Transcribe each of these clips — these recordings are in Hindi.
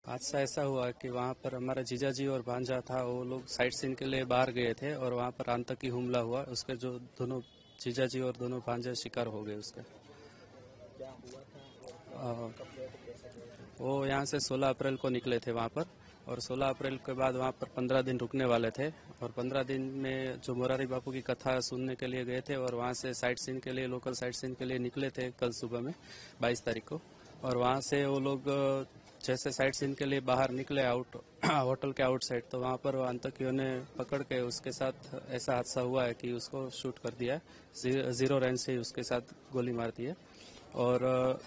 हादसा ऐसा हुआ कि वहाँ पर हमारा जीजाजी और भांजा था, वो लोग साइट सीन के लिए बाहर गए थे और वहाँ पर आतंकी हमला हुआ। उसके जो दोनों जीजाजी और दोनों भांजे शिकार हो गए उसके। क्या हुआ था अ, और कब गए थे, कैसे गए थे? वो यहाँ से 16 अप्रैल को निकले थे वहाँ पर, और 16 अप्रैल के बाद वहाँ पर 15 दिन रुकने वाले थे। और 15 दिन में जो मोरारी बापू की कथा सुनने के लिए गए थे, और वहाँ से साइट सीन के लिए, लोकल साइट सीन के लिए निकले थे कल सुबह में 22 तारीख को। और वहाँ से वो लोग जैसे साइट सीन के लिए बाहर निकले आउट होटल के आउटसाइड, तो वहाँ पर आतंकियों ने पकड़ के उसके साथ ऐसा हादसा हुआ है कि उसको शूट कर दिया है। जीरो रेंज से उसके साथ गोली मार दी है। और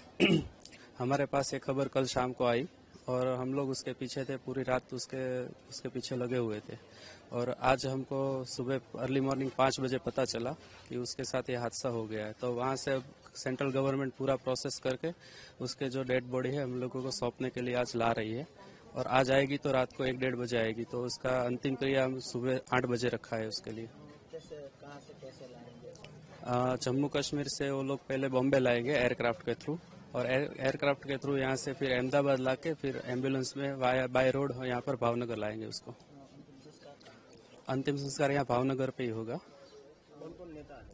हमारे पास ये खबर कल शाम को आई और हम लोग उसके पीछे थे, पूरी रात उसके उसके पीछे लगे हुए थे। और आज हमको सुबह अर्ली मॉर्निंग 5 बजे पता चला कि उसके साथ ये हादसा हो गया है। तो वहाँ से सेंट्रल गवर्नमेंट पूरा प्रोसेस करके उसके जो डेड बॉडी है हम लोगों को सौंपने के लिए आज ला रही है। और आज आएगी तो रात को 1-1:30 बजे आएगी। तो उसका अंतिम क्रिया हम सुबह 8 बजे रखा है उसके लिए। कैसे, कहाँ से कैसे लाएंगे? जम्मू कश्मीर से वो लोग पहले बॉम्बे लाएंगे एयरक्राफ्ट के थ्रू, और एयरक्राफ्ट के थ्रू यहाँ से फिर अहमदाबाद लाके फिर एम्बुलेंस में बाय रोड यहाँ पर भावनगर लाएंगे उसको। अंतिम संस्कार कहाँ? अंतिम संस्कार यहाँ भावनगर पे ही होगा। कौन कौन नेता है?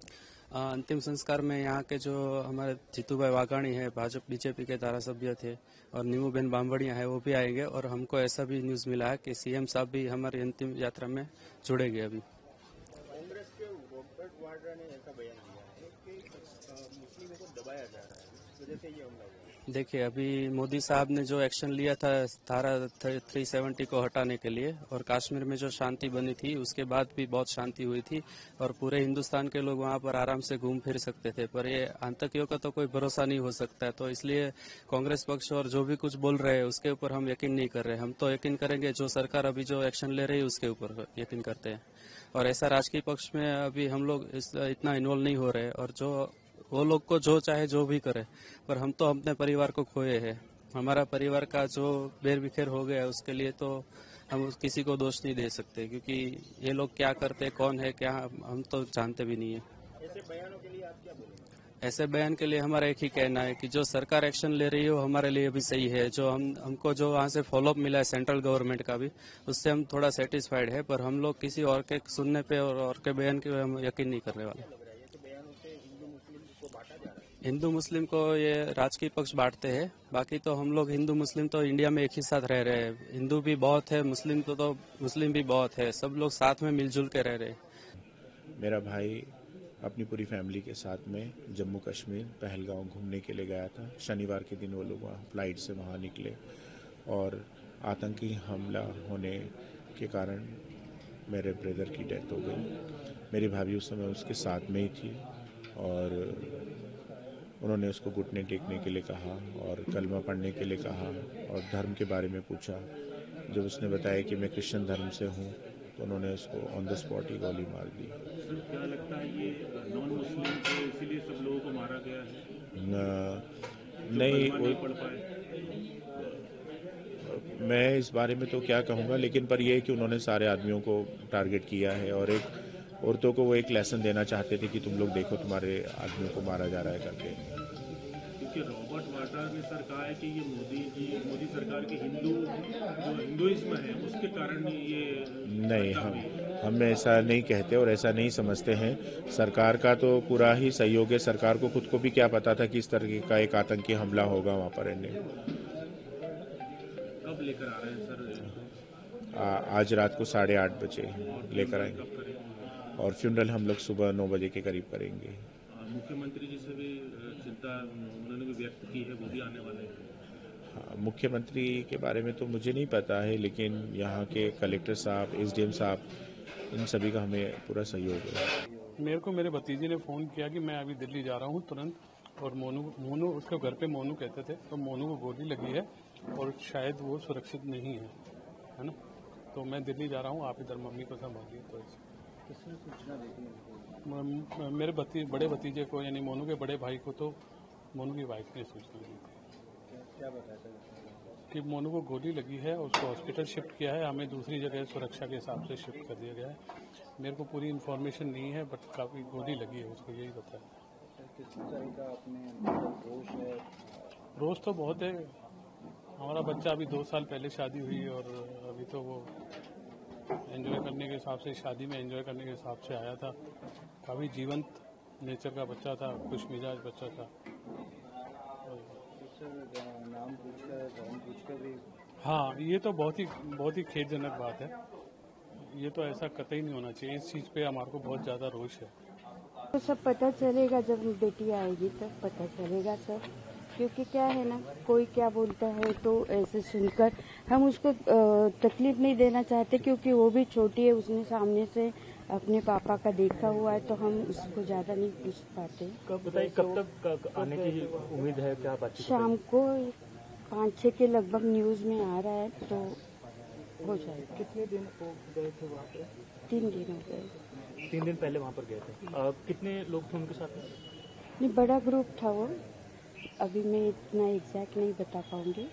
अंतिम संस्कार में यहाँ के जो हमारे जीतूभाई वाघाणी है, भाजपा बीजेपी के धारासभ्य थे, और नीमूबेन बामबड़िया है, वो भी आएंगे। और हमको ऐसा भी न्यूज मिला है कि सीएम साहब भी हमारी अंतिम यात्रा में जुड़ेंगे अभी। कांग्रेस के रॉबर्ट वाड्रा ने ऐसा बयान दिया है कि मुस्लिमों को दबाया जा रहा है, इस वजह से ये हमला हुआ है। देखिए, अभी मोदी साहब ने जो एक्शन लिया था धारा 370 को हटाने के लिए, और कश्मीर में जो शांति बनी थी उसके बाद भी बहुत शांति हुई थी, और पूरे हिंदुस्तान के लोग वहां पर आराम से घूम फिर सकते थे। पर ये आतंकियों का तो कोई भरोसा नहीं हो सकता है, तो इसलिए कांग्रेस पक्ष और जो भी कुछ बोल रहे हैं उसके ऊपर हम यकीन नहीं कर रहे। हम तो यकीन करेंगे जो सरकार अभी जो एक्शन ले रही है उसके ऊपर यकीन करते हैं। और ऐसा राजकीय पक्ष में अभी हम लोग इतना इन्वॉल्व नहीं हो रहे। और जो वो लोग को जो चाहे जो भी करे, पर हम तो अपने परिवार को खोए हैं। हमारा परिवार का जो बेर बिखेर हो गया है उसके लिए तो हम किसी को दोष नहीं दे सकते, क्योंकि ये लोग क्या करते, कौन है क्या, हम तो जानते भी नहीं है। ऐसे बयानों के लिए आप क्या बोलेंगे? ऐसे बयान के लिए हमारा एक ही कहना है कि जो सरकार एक्शन ले रही है वो हमारे लिए भी सही है। जो हमको जो वहाँ से फॉलोअप मिला है सेंट्रल गवर्नमेंट का भी, उससे हम थोड़ा सेटिस्फाइड है। पर हम लोग किसी और के सुनने पे और के बयान के हम यकीन नहीं करने वाले। लग रहा है ये तो बयानों से हिंदू मुस्लिम को बांटा जा रहा है। हिंदू मुस्लिम को ये राजकीय पक्ष बांटते हैं, बाकी तो हम लोग हिंदू मुस्लिम तो इंडिया में एक ही साथ रह रहे हैं। हिंदू भी बहुत है, मुस्लिम तो मुस्लिम भी बहुत है, सब लोग साथ में मिलजुल के रह रहे हैं। मेरा भाई अपनी पूरी फैमिली के साथ में जम्मू कश्मीर पहलगांव घूमने के लिए गया था। शनिवार के दिन वो लोग वहाँ फ्लाइट से वहाँ निकले और आतंकी हमला होने के कारण मेरे ब्रदर की डेथ हो गई। मेरी भाभी उस समय उसके साथ में ही थी और उन्होंने उसको घुटने टेकने के लिए कहा और कलमा पढ़ने के लिए कहा और धर्म के बारे में पूछा। जब उसने बताया कि मैं क्रिश्चियन धर्म से हूँ तो उन्होंने उसको ऑन द स्पॉट ही गोली मार दी। सर, क्या लगता है ये नॉन मुस्लिम थे इसीलिए सब लोगों को मारा गया है? नहीं, नहीं पढ़ पाए। मैं इस बारे में तो क्या कहूँगा, लेकिन पर यह है कि उन्होंने सारे आदमियों को टारगेट किया है और एक औरतों को वो एक लेसन देना चाहते थे कि तुम लोग देखो तुम्हारे आदमियों को मारा जा रहा है करके। क्योंकि रॉबर्ट वाड्रा ने सर कहा है कि ये मोदी सरकार की जो हिंदुइज्म है उसके कारण ये नहीं, हम ऐसा नहीं कहते और ऐसा नहीं समझते हैं। सरकार का तो पूरा ही सहयोग है। सरकार को खुद को भी क्या पता था कि इस तरह का एक आतंकी हमला होगा वहाँ पर रहने। कब लेकर आ रहे हैं सर? आज रात को 8:30 बजे लेकर आएंगे और फ्यूनरल हम लोग सुबह 9 बजे के करीब करेंगे। मुख्यमंत्री जी से भी चिंता उन्होंने भी व्यक्त की है, वो भी आने वाले हैं। मुख्यमंत्री के बारे में तो मुझे नहीं पता है, लेकिन यहाँ के कलेक्टर साहब, एसडीएम साहब, इन सभी का हमें पूरा सहयोग है। मेरे को मेरे भतीजे ने फ़ोन किया कि मैं अभी दिल्ली जा रहा हूँ तुरंत, और मोनू उसके घर पे मोनू कहते थे, तो मोनू को गोली लगी है और शायद वो सुरक्षित नहीं है ना। तो मैं दिल्ली जा रहा हूँ, आप इधर मम्मी को संभालिए। तो किसने सूचना दी थी? मेरे बड़े भतीजे को, यानी मोनू के बड़े भाई को, तो मोनू की वाइफ ने सूचना दी थी। क्या बताया था कि मोनू को गोली लगी है, उसको हॉस्पिटल शिफ्ट किया है, हमें दूसरी जगह सुरक्षा के हिसाब से शिफ्ट कर दिया गया है। मेरे को पूरी इन्फॉर्मेशन नहीं है, बट काफ़ी गोली लगी है उसको, यही बताया। किस तरह का अपने रोष है? रोज़ तो बहुत है, हमारा बच्चा अभी 2 साल पहले शादी हुई और अभी तो वो एंजॉय करने के हिसाब से, शादी में एंजॉय करने के हिसाब से आया था। काफ़ी जीवंत नेचर का बच्चा था, खुश मिजाज बच्चा था। नाम पूछकर धर्म पूछकर भी हाँ, ये तो बहुत ही खेदजनक बात है। ये तो ऐसा कतई नहीं होना चाहिए। इस चीज़ पे हमारे को बहुत ज़्यादा रोष है। तो सब पता चलेगा, जब बेटी आएगी तब पता चलेगा सब। क्योंकि क्या है ना, कोई क्या बोलता है तो ऐसे सुनकर हम उसको तकलीफ नहीं देना चाहते, क्योंकि वो भी छोटी है, उसने सामने से अपने पापा का देखा हुआ है, तो हम उसको ज्यादा नहीं पूछ पाते। कब तक आने की उम्मीद है, क्या बातचीत? शाम को 5-6 के लगभग न्यूज में आ रहा है, तो हो जाएगा। कितने दिन हो गए थे वहाँ पे? 3 दिन हो गए। 3 दिन पहले वहाँ पर गए थे। कितने लोग थे उनके साथ में? नहीं, बड़ा ग्रुप था वो, अभी मैं इतना एग्जैक्ट नहीं बता पाऊंगी।